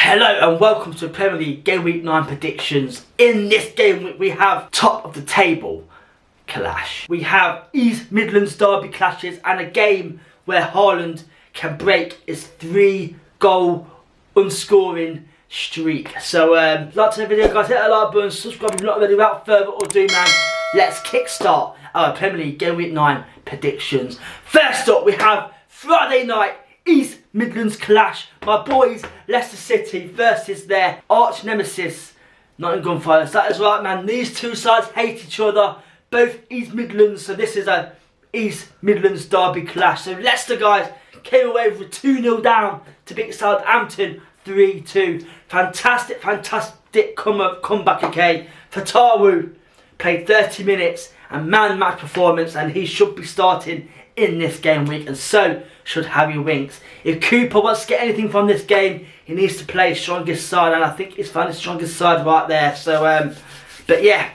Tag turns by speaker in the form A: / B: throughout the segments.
A: Hello and welcome to Premier League Game Week 9 predictions. In this game week we have top of the table clash. We have East Midlands derby clashes and a game where Haaland can break his 3-goal unscoring streak. So like to the video guys, hit that like button, subscribe if you're not already. Without further ado man, let's kickstart our Premier League Game Week 9 predictions. First up we have Friday night East Midlands clash. My boys Leicester City versus their arch nemesis Nottingham Forest. That is right man, these two sides hate each other, both East Midlands, so this is a East Midlands derby clash. So Leicester guys came away with a 2-0 down to beat Southampton 3-2. Fantastic comeback, okay. Fatawu played 30 minutes and man-match performance, and he should be starting in this game week, and so should Harry Winks. If Cooper wants to get anything from this game, he needs to play his strongest side, and I think he's found his strongest side right there. So, but yeah,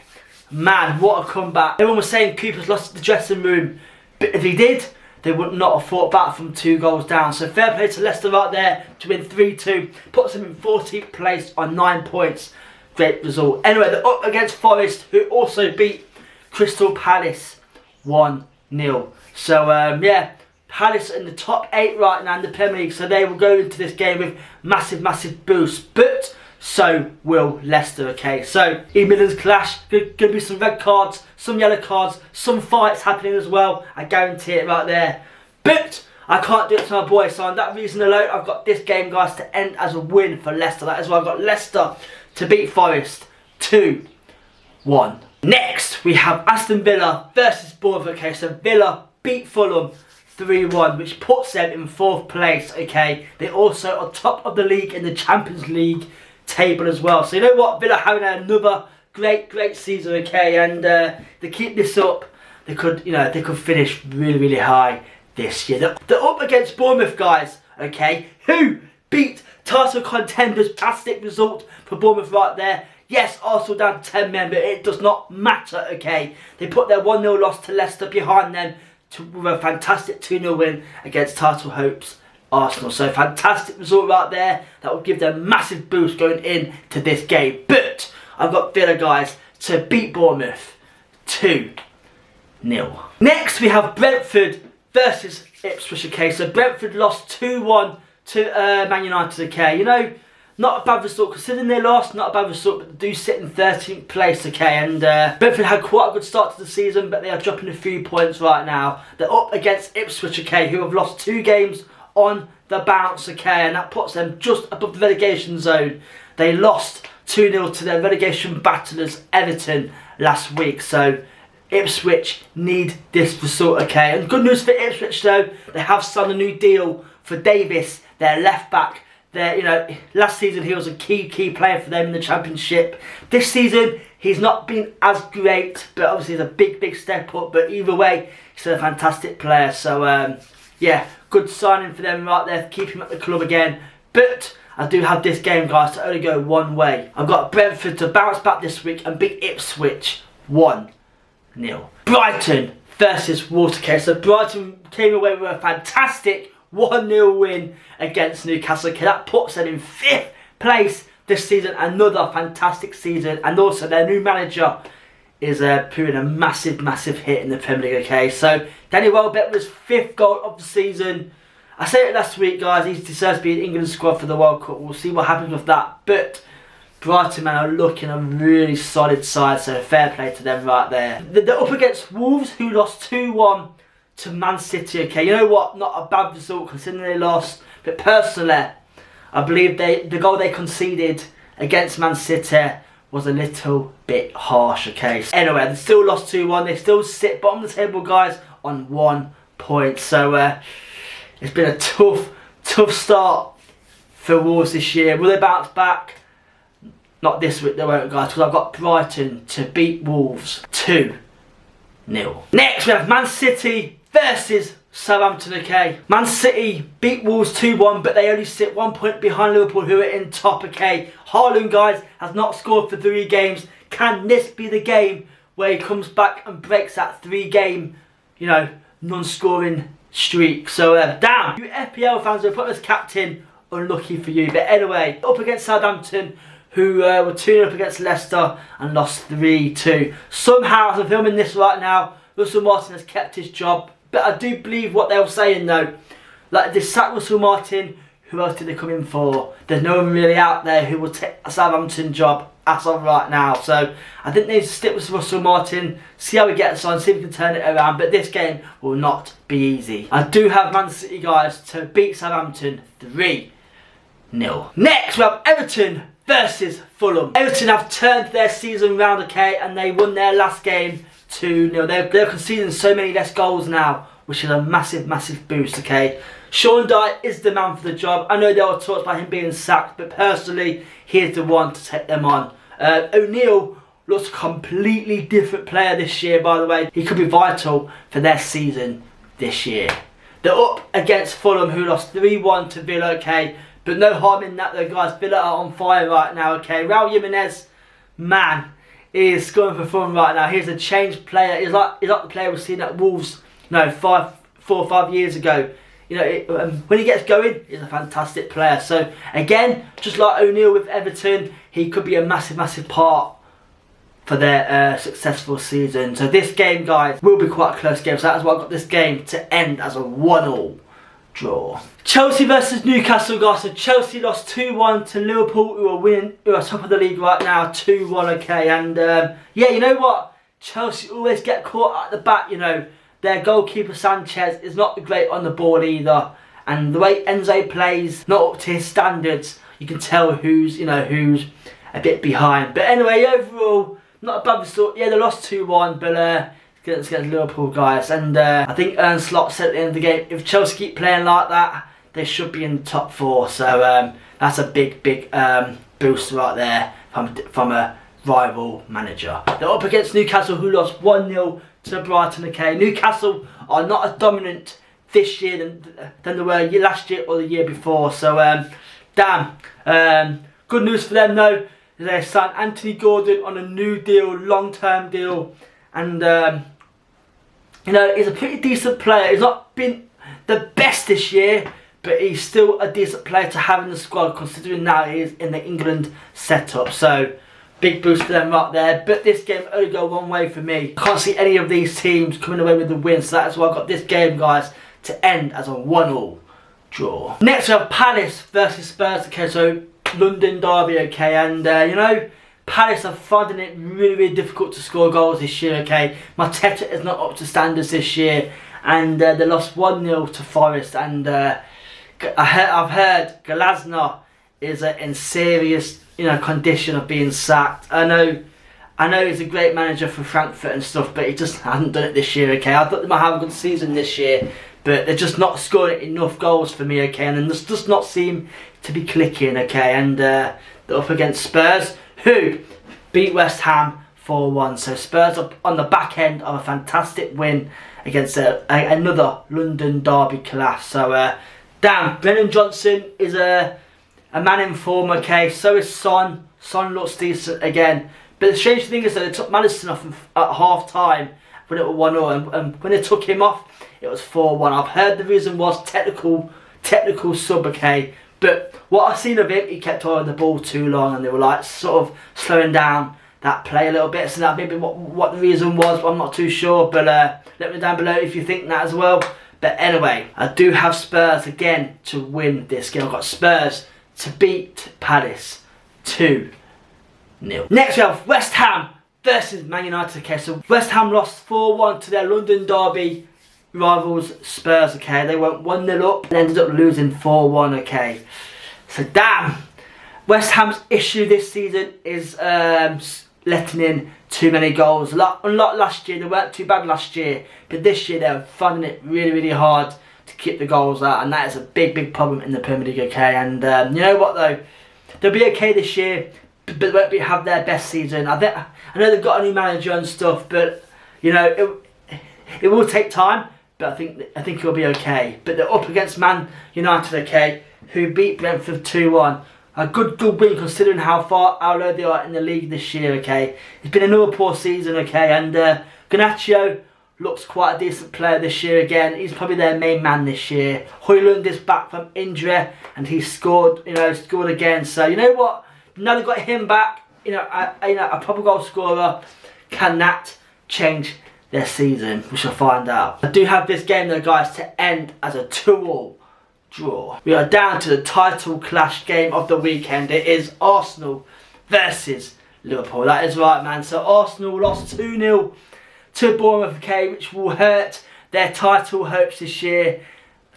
A: man, what a comeback. Everyone was saying Cooper's lost the dressing room, but if he did, they would not have fought back from 2 goals down. So fair play to Leicester right there to win 3-2, puts them in 14th place on 9 points. Great result. Anyway, they're up against Forest, who also beat Crystal Palace 1-0. So yeah, Palace in the top 8 right now in the Premier League, so they will go into this game with massive boost, but so will Leicester, okay. So East Midlands clash, going to be some red cards, some yellow cards, some fights happening as well, I guarantee it right there. But I can't do it to my boy, so on that reason alone I've got this game guys to end as a win for Leicester. That is why I've got Leicester to beat Forest 2-1. Next we have Aston Villa versus Bournemouth, okay. So Villa beat Fulham 3-1, which puts them in 4th place, okay. They also are top of the league in the Champions League table as well. So you know what, Villa having another great season, okay, and they keep this up, they could, you know, they could finish really high this year. They're up against Bournemouth guys, okay, who beat title contenders. Fantastic result for Bournemouth right there. Yes, Arsenal down 10 men, but it does not matter, okay. They put their 1-0 loss to Leicester behind them with a fantastic 2-0 win against title hopes Arsenal. So fantastic result right there. That will give them a massive boost going into this game. But I've got Villa guys to beat Bournemouth 2-0. Next we have Brentford versus Ipswich, okay. So Brentford lost 2-1 to Man United, okay. You know, not a bad result considering they lost, not a bad result, but they do sit in 13th place, okay. And Brentford had quite a good start to the season, but they are dropping a few points right now. They're up against Ipswich, okay, who have lost 2 games on the bounce, okay, and that puts them just above the relegation zone. They lost 2-0 to their relegation battlers Everton last week, so Ipswich need this result, okay. And good news for Ipswich though, they have signed a new deal for Davis, their left back. You know, last season he was a key player for them in the Championship. This season he's not been as great, but obviously it's a big step up. But either way, he's still a fantastic player. So yeah, good signing for them right there, keep him at the club again. But I do have this game guys to only go one way. I've got Brentford to bounce back this week and beat Ipswich 1-0. Brighton versus Wolves, okay. So Brighton came away with a fantastic 1-0 win against Newcastle, okay. That puts them in 5th place this season. Another fantastic season, and also their new manager is proving a massive hit in the Premier League, okay. So Danny Welbeck was 5th goal of the season. I said it last week guys, he deserves to be in England's squad for the World Cup. We'll see what happens with that, but Brighton man are looking a really solid side, so fair play to them right there. They're up against Wolves, who lost 2-1 to Man City, okay. You know what, not a bad result considering they lost, but personally I believe the goal they conceded against Man City was a little bit harsh, okay. Anyway, they still lost 2-1, they still sit bottom of the table guys on 1 point. So it's been a tough start for Wolves this year. Will they bounce back? Not this week they won't guys, because I've got Brighton to beat Wolves 2-0. Next we have Man City versus Southampton, okay. Man City beat Wolves 2-1, but they only sit 1 point behind Liverpool, who are in top, okay. Haaland, guys, has not scored for 3 games. Can this be the game where he comes back and breaks that 3-game, you know, non-scoring streak? So, damn, you FPL fans are putting as captain unlucky for you. But anyway, up against Southampton, who were 2-0 up against Leicester and lost 3-2. Somehow, as I'm filming this right now, Russell Martin has kept his job. But I do believe what they were saying though. Like, they sacked Russell Martin, who else did they come in for? There's no one really out there who will take a Southampton job as of right now. So I think they need to stick with Russell Martin, see how he gets on, see if we can turn it around. But this game will not be easy. I do have Man City, guys, to beat Southampton 3-0. Next, we have Everton versus Fulham. Everton have turned their season round, okay, and they won their last game 2-0. They're conceding so many less goals now, which is a massive, massive boost, okay. Sean Dyche is the man for the job. I know there were talks about him being sacked, but personally, he's the one to take them on. O'Neill looks a completely different player this year, by the way. He could be vital for their season this year. They're up against Fulham, who lost 3-1 to Villa, okay. But no harm in that though, guys. Villa are on fire right now, okay. Raul Jimenez, man, is scoring for Fulham right now. He's a changed player. He's like the player we've seen at Wolves, 4 or 5 years ago. You know, when he gets going, he's a fantastic player. So again, just like O'Neill with Everton, he could be a massive, massive part for their successful season. So this game, guys, will be quite a close game. So that's why I got this game to end as a 1-1 draw. Chelsea versus Newcastle, guys. So Chelsea lost 2-1 to Liverpool, who are top of the league right now, 2-1, okay. And yeah, you know what? Chelsea always get caught at the back, you know. Their goalkeeper Sanchez is not great on the ball either, and the way Enzo plays, not up to his standards. You can tell who's a bit behind. But anyway, overall, not a bad result. Yeah, they lost 2-1, but against Liverpool, guys. And I think Ernst Slot said at the end of the game, if Chelsea keep playing like that, they should be in the top 4. So that's a big boost right there from a rival manager. They're up against Newcastle, who lost 1-0 to Brighton, okay. Newcastle are not as dominant this year than they were last year or the year before. So good news for them though. They signed Anthony Gordon on a new deal, long-term deal, and you know, he's a pretty decent player. He's not been the best this year, but he's still a decent player to have in the squad, considering now he is in the England setup. So big boost for them right there. But this game only go one way for me. I can't see any of these teams coming away with the win. So that's why I got this game, guys, to end as a 1-1 draw. Next we have Palace versus Spurs. Okay, so London derby, okay. And you know, Palace are finding it really, really difficult to score goals this year, okay. Mateta is not up to standards this year. And they lost 1-0 to Forest. And I've heard Glasner is in serious condition of being sacked. I know he's a great manager for Frankfurt and stuff, but he just hasn't done it this year, okay. I thought they might have a good season this year, but they're just not scoring enough goals for me, okay. And then this does not seem to be clicking, okay. And they're up against Spurs, who beat West Ham 4-1. So Spurs are on the back end of a fantastic win against another London derby clash. So Brennan Johnson is a man in form, okay. So is Son. Son looks decent again. But the strange thing is that they took Maddison off at half time when it was 1-0, and when they took him off, it was 4-1. I've heard the reason was technical sub, okay. But what I've seen of him, he kept holding the ball too long, and they were like sort of slowing down that play a little bit. So that may be what the reason was, but I'm not too sure. But let me know down below if you think that as well. But anyway, I do have Spurs again to win this game. I've got Spurs to beat Palace 2-0. Next we have West Ham versus Man United. Okay, so West Ham lost 4-1 to their London derby rivals Spurs. Okay, they went 1-0 up and ended up losing 4-1. Okay, so West Ham's issue this season is letting in too many goals. Unlike last year, they weren't too bad last year, but this year they're finding it really, really hard to keep the goals out, and that is a big problem in the Premier League. Okay, and you know what though, they'll be okay this year, but they won't have their best season. I know they've got a new manager and stuff, but you know it will take time. But I think it'll be okay. But they're up against Man United, okay, who beat Brentford 2-1. A good win considering how low they are in the league this year, okay. It's been another poor season, okay, and Garnacho looks quite a decent player this year again. He's probably their main man this year. Højlund is back from injury and he scored, scored again. So you know what? Now they've got him back, a proper goal scorer. Can that change their season? We shall find out. I do have this game though, guys, to end as a 2-2 draw. We are down to the title clash game of the weekend. It is Arsenal versus Liverpool. That is right, man. So Arsenal lost 2-0 to Bournemouth, okay, which will hurt their title hopes this year.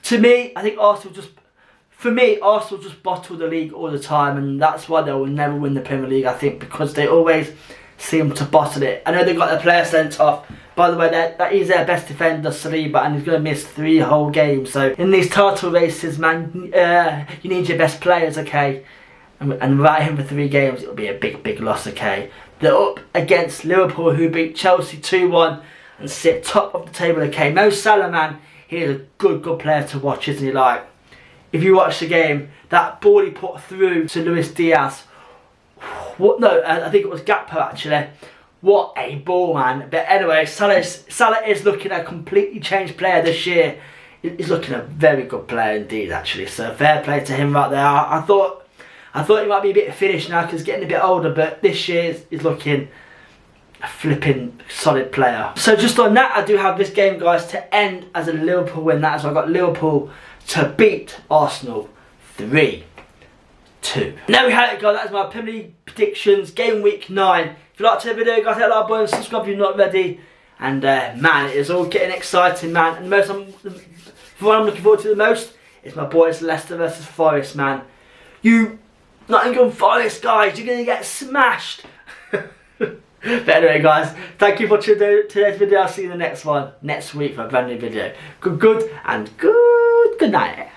A: To me, I think Arsenal just bottle the league all the time, and that's why they will never win the Premier League, I think, because they always seem to bottle it. I know they got their player sent off. By the way, that is their best defender, Saliba, and he's going to miss 3 whole games. So in these title races, man, you need your best players, okay? And without him for 3 games, it'll be a big loss, okay? They're up against Liverpool, who beat Chelsea 2-1 and sit top of the table, okay? Mo Salah, man, he is a good player to watch, isn't he? Like, if you watch the game, that ball he put through to Luis Diaz, I think it was Gakpo actually. What a ball, man. But anyway, Salah is looking a completely changed player this year. He's looking a very good player indeed, actually. So fair play to him right there. I thought he might be a bit finished now because he's getting a bit older, but this year he's looking a flipping solid player. So just on that, I do have this game, guys, to end as a Liverpool win. That is why I got Liverpool to beat Arsenal 3-2. Now we have it, guys. That is my Premier League predictions, game week 9. If you liked the video, guys, hit that like button, subscribe if you're not ready. And man, it is all getting exciting, man. And the one I'm looking forward to the most is my boys Leicester versus Forest, man. You Nottingham Forest, guys, you're gonna get smashed. But anyway, guys, thank you for watching today's video. I'll see you in the next one next week for a brand new video. Good night.